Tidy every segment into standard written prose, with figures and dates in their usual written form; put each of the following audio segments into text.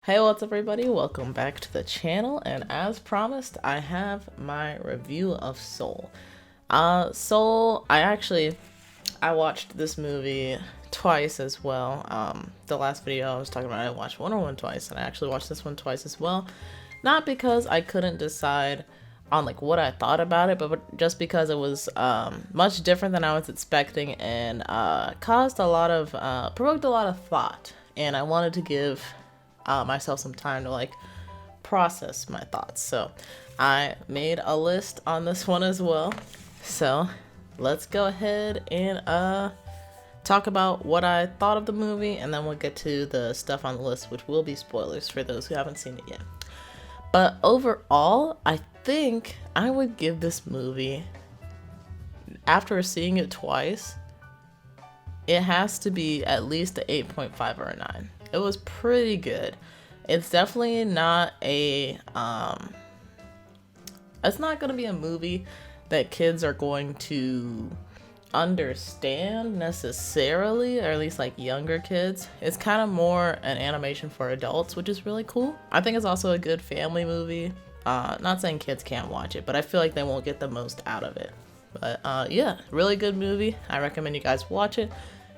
Hey, what's up everybody? Welcome back to the channel, and as promised, I have my review of Soul. Soul, I watched this movie twice as well. The last video I was talking about, I watched Wonder Woman twice, and I actually watched this one twice as well. Not because I couldn't decide on like what I thought about it, but just because it was much different than I was expecting, and provoked a lot of thought, and I wanted to give myself some time to like process my thoughts. So I made a list on this one as well. So let's go ahead and talk about what I thought of the movie, and then we'll get to the stuff on the list, which will be spoilers for those who haven't seen it yet. But overall, I think I would give this movie, after seeing it twice, it has to be at least an 8.5 or a 9. It was pretty good. It's definitely not it's not going to be a movie that kids are going to understand necessarily, or at least like younger kids. It's kind of more an animation for adults, which is really cool. I think it's also a good family movie. Not saying kids can't watch it, but I feel like they won't get the most out of it. But yeah, really good movie. I recommend you guys watch it.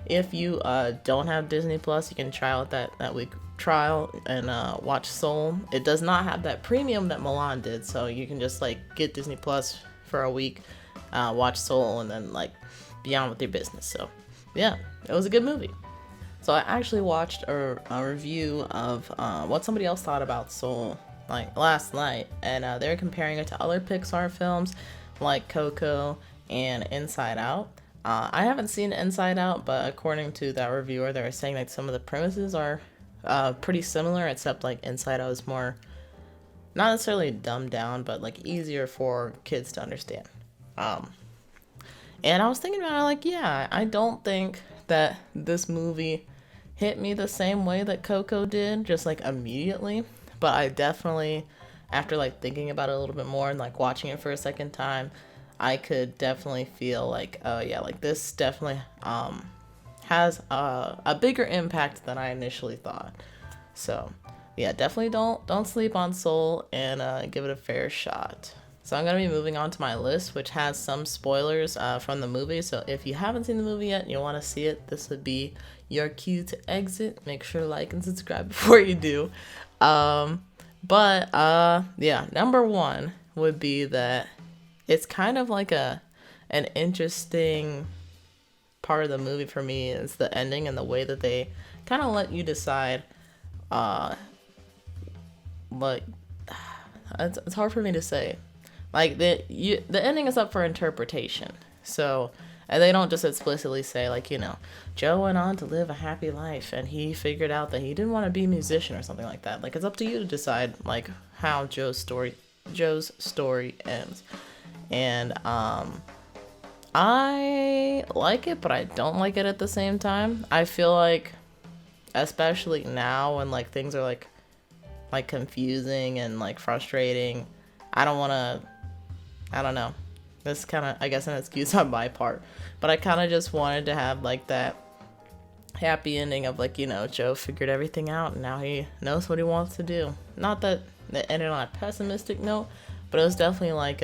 If you don't have Disney Plus, you can try out that week trial and watch Soul. It does not have that premium that Milan did, so you can just like get Disney Plus for a week, watch Soul, and then like be on with your business. So yeah, it was a good movie. So I actually watched a review of what somebody else thought about Soul like last night, and they were comparing it to other Pixar films like Coco and Inside Out. I haven't seen Inside Out, but according to that reviewer, they were saying that some of the premises are pretty similar, except like Inside Out is more, not necessarily dumbed down, but like easier for kids to understand. And I was thinking about it, like, yeah, I don't think that this movie hit me the same way that Coco did, just like immediately. But I definitely, after like thinking about it a little bit more and like watching it for a second time, I could definitely feel like, oh yeah, like this definitely has a bigger impact than I initially thought. So yeah, definitely don't sleep on Soul, and give it a fair shot. So I'm gonna be moving on to my list, which has some spoilers from the movie. So if you haven't seen the movie yet and you want to see it, this would be your cue to exit. Make sure to like and subscribe before you do. Yeah, number one would be that it's kind of like an interesting part of the movie for me is the ending and the way that they kind of let you decide. Like it's hard for me to say. Like the ending is up for interpretation. So, and they don't just explicitly say like, you know, Joe went on to live a happy life and he figured out that he didn't want to be a musician or something like that. Like it's up to you to decide like how Joe's story ends. And I like it, but I don't like it at the same time. I feel like, especially now when like things are like confusing and like frustrating, I don't know. This is kind of, I guess, an excuse on my part, but I kind of just wanted to have like that happy ending of like, you know, Joe figured everything out and now he knows what he wants to do. Not that it ended on a pessimistic note, but it was definitely like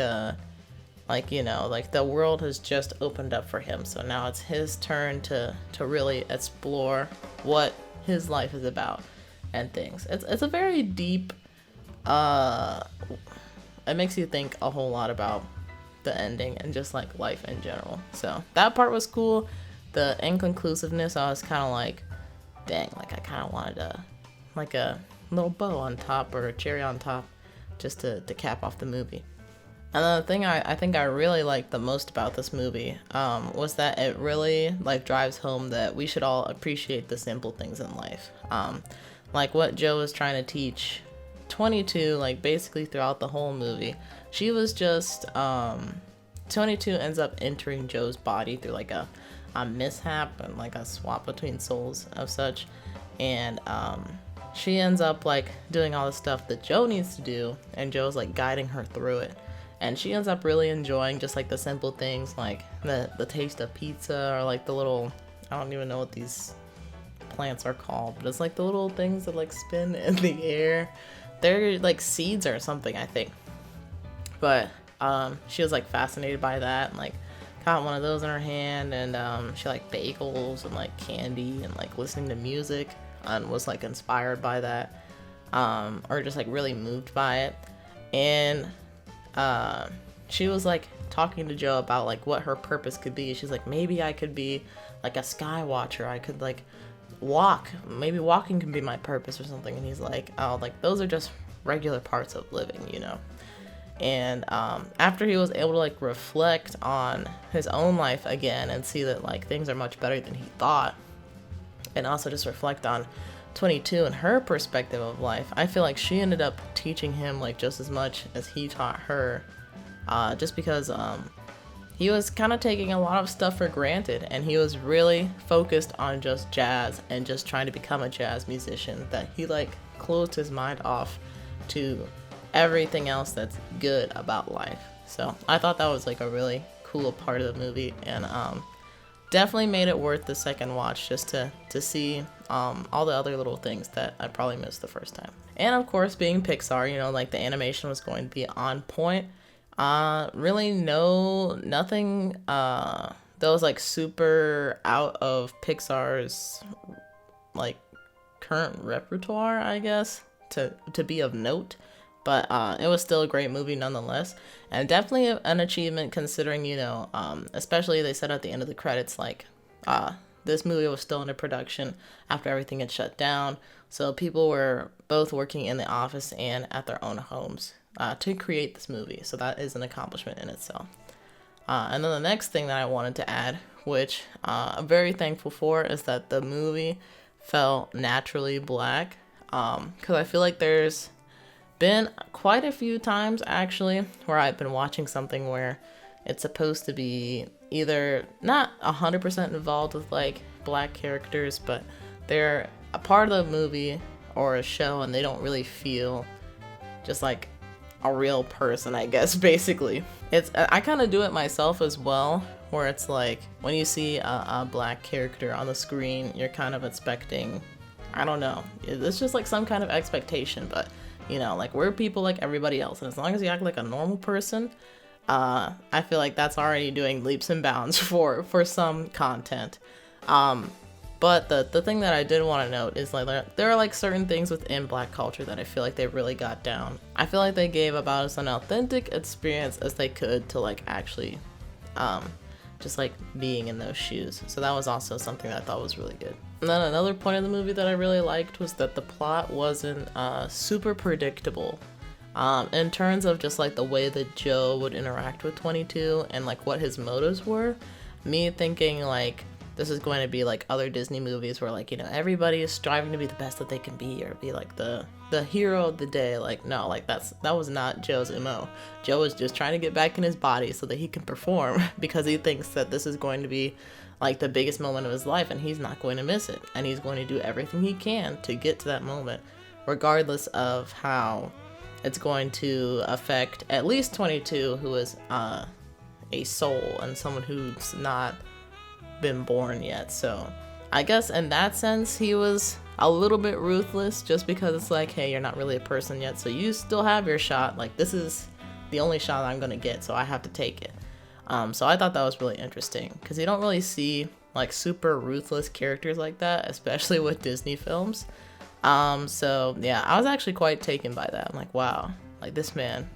you know, like the world has just opened up for him, so now it's his turn to really explore what his life is about and things. It's a very deep, it makes you think a whole lot about the ending and just like life in general. So that part was cool. The inconclusiveness, I was kind of like, dang, like I kind of wanted like a little bow on top or a cherry on top just to cap off the movie. And the thing I think I really liked the most about this movie was that it really like drives home that we should all appreciate the simple things in life. Like what Joe was trying to teach 22, like basically throughout the whole movie. She was just 22 ends up entering Joe's body through like a mishap and like a swap between souls of such. And she ends up like doing all the stuff that Joe needs to do, and Joe's like guiding her through it. And she ends up really enjoying just like the simple things, like the taste of pizza, or like the little, I don't even know what these plants are called, but it's like the little things that like spin in the air. They're like seeds or something, I think. But she was like fascinated by that and like got one of those in her hand, and she liked bagels and like candy and like listening to music, and was like inspired by that, or just like really moved by it. And she was like talking to Joe about like what her purpose could be. She's like, maybe I could be like a sky watcher. I could like walk. Maybe walking can be my purpose or something. And he's like, oh, like those are just regular parts of living, you know. And after he was able to like reflect on his own life again and see that like things are much better than he thought, and also just reflect on 22 and her perspective of life, I feel like she ended up teaching him like just as much as he taught her, just because he was kind of taking a lot of stuff for granted, and he was really focused on just jazz and just trying to become a jazz musician, that he like closed his mind off to everything else that's good about life. So I thought that was like a really cool part of the movie, and definitely made it worth the second watch just to see all the other little things that I probably missed the first time. And of course, being Pixar, you know, like the animation was going to be on point. Really nothing that was like super out of Pixar's like current repertoire, I guess, to be of note. But it was still a great movie nonetheless, and definitely an achievement considering, you know, especially they said at the end of the credits, like, this movie was still under production after everything had shut down. So people were both working in the office and at their own homes to create this movie. So that is an accomplishment in itself. And then the next thing that I wanted to add, which I'm very thankful for, is that the movie felt naturally black. Because I feel like there's been quite a few times actually where I've been watching something where it's supposed to be either not 100% involved with like black characters, but they're a part of the movie or a show and they don't really feel just like a real person, I guess. Basically, I kind of do it myself as well, where it's like when you see a black character on the screen, you're kind of expecting, I don't know, it's just like some kind of expectation, but you know, like we're people like everybody else, and as long as you act like a normal person, I feel like that's already doing leaps and bounds for some content. But the thing that I did want to note is like there are like certain things within black culture that I feel like they really got down. I feel like they gave about as an authentic experience as they could to like actually just like being in those shoes. So that was also something that I thought was really good. And then another point of the movie that I really liked was that the plot wasn't super predictable in terms of just like the way that Joe would interact with 22 and like what his motives were. Me thinking like this is going to be like other Disney movies where like, you know, everybody is striving to be the best that they can be or be like the hero of the day. Like no, like that was not Joe's MO. Joe was just trying to get back in his body so that he can perform because he thinks that this is going to be like the biggest moment of his life and he's not going to miss it, and he's going to do everything he can to get to that moment regardless of how it's going to affect at least 22, who is a soul and someone who's not been born yet. So I guess in that sense he was a little bit ruthless, just because it's like, hey, you're not really a person yet, so you still have your shot. Like this is the only shot I'm gonna get, so I have to take it. So I thought that was really interesting because you don't really see like super ruthless characters like that, especially with Disney films. So yeah, I was actually quite taken by that. I'm like, wow, like this man,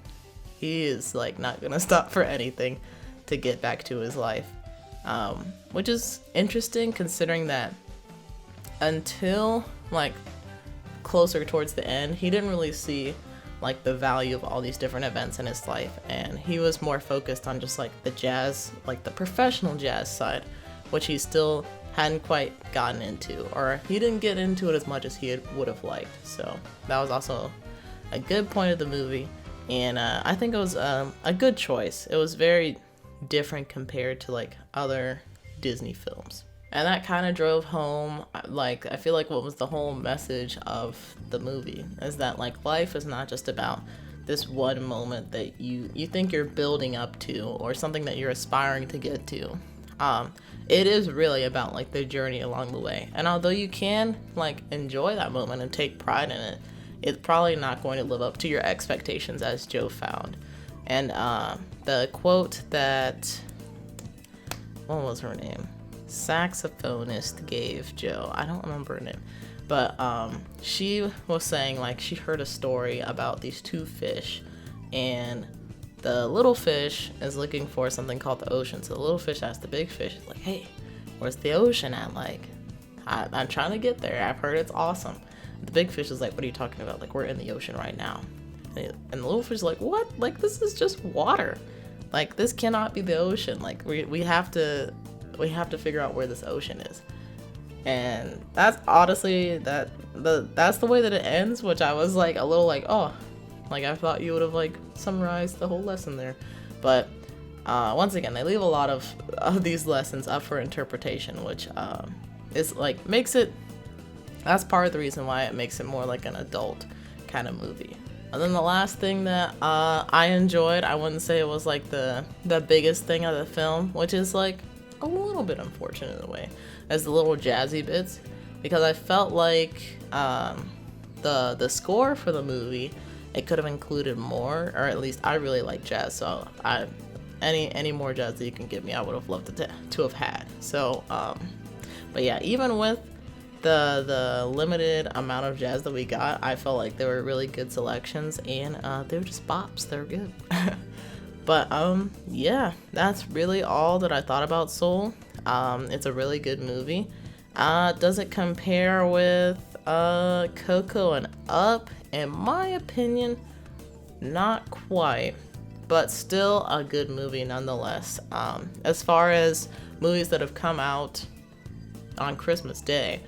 he is like not gonna stop for anything to get back to his life. Which is interesting considering that until like closer towards the end, he didn't really see like the value of all these different events in his life, and he was more focused on just like the jazz, like the professional jazz side, which he still hadn't quite gotten into, or he didn't get into it as much as he would have liked. So that was also a good point of the movie, and I think it was a good choice. It was very different compared to like other Disney films. And that kind of drove home, like, I feel like what was the whole message of the movie is that, like, life is not just about this one moment that you think you're building up to or something that you're aspiring to get to. It is really about like the journey along the way. And although you can like enjoy that moment and take pride in it, it's probably not going to live up to your expectations, as Joe found. And the quote that, what was her name? Saxophonist gave Joe. I don't remember her name. But she was saying like she heard a story about these two fish, and the little fish is looking for something called the ocean. So the little fish asked the big fish, like, hey, where's the ocean at? Like, I'm trying to get there. I've heard it's awesome. The big fish is like, what are you talking about? Like, we're in the ocean right now. And the little fish is like, what? Like, this is just water. Like, this cannot be the ocean. Like, we have to figure out where this ocean is. And that's honestly that's the way that it ends, which I was like a little like, oh, like I thought you would have like summarized the whole lesson there. But once again, they leave a lot of these lessons up for interpretation, which is like makes it, that's part of the reason why it makes it more like an adult kind of movie. And then the last thing that I enjoyed, I wouldn't say it was like the biggest thing of the film, which is like a little bit unfortunate in a way, as the little jazzy bits, because I felt like the score for the movie, it could have included more, or at least I really like jazz, so any more jazz that you can give me, I would have loved to have had. So but yeah, even with the limited amount of jazz that we got, I felt like they were really good selections, and they were just bops. They were good. But yeah, that's really all that I thought about Soul. It's a really good movie. Does it compare with Coco and Up? In my opinion, not quite, but still a good movie nonetheless. As far as movies that have come out on Christmas Day,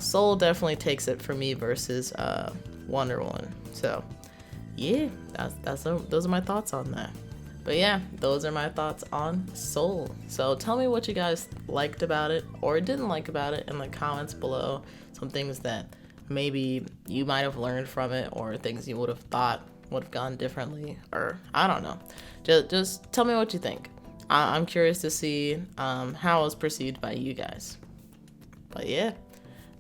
Soul definitely takes it for me versus Wonder Woman. So yeah, those are my thoughts on that. But yeah, those are my thoughts on Soul. So tell me what you guys liked about it or didn't like about it in the comments below. Some things that maybe you might have learned from it, or things you would have thought would have gone differently, or I don't know. Just tell me what you think. I'm curious to see how it was perceived by you guys. But yeah,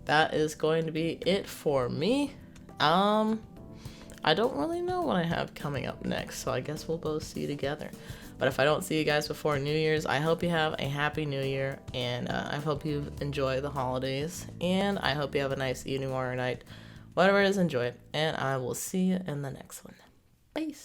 that is going to be it for me. I don't really know what I have coming up next, so I guess we'll both see together. But if I don't see you guys before New Year's, I hope you have a happy New Year, and I hope you enjoy the holidays, and I hope you have a nice evening or night. Whatever it is, enjoy it, and I will see you in the next one. Peace.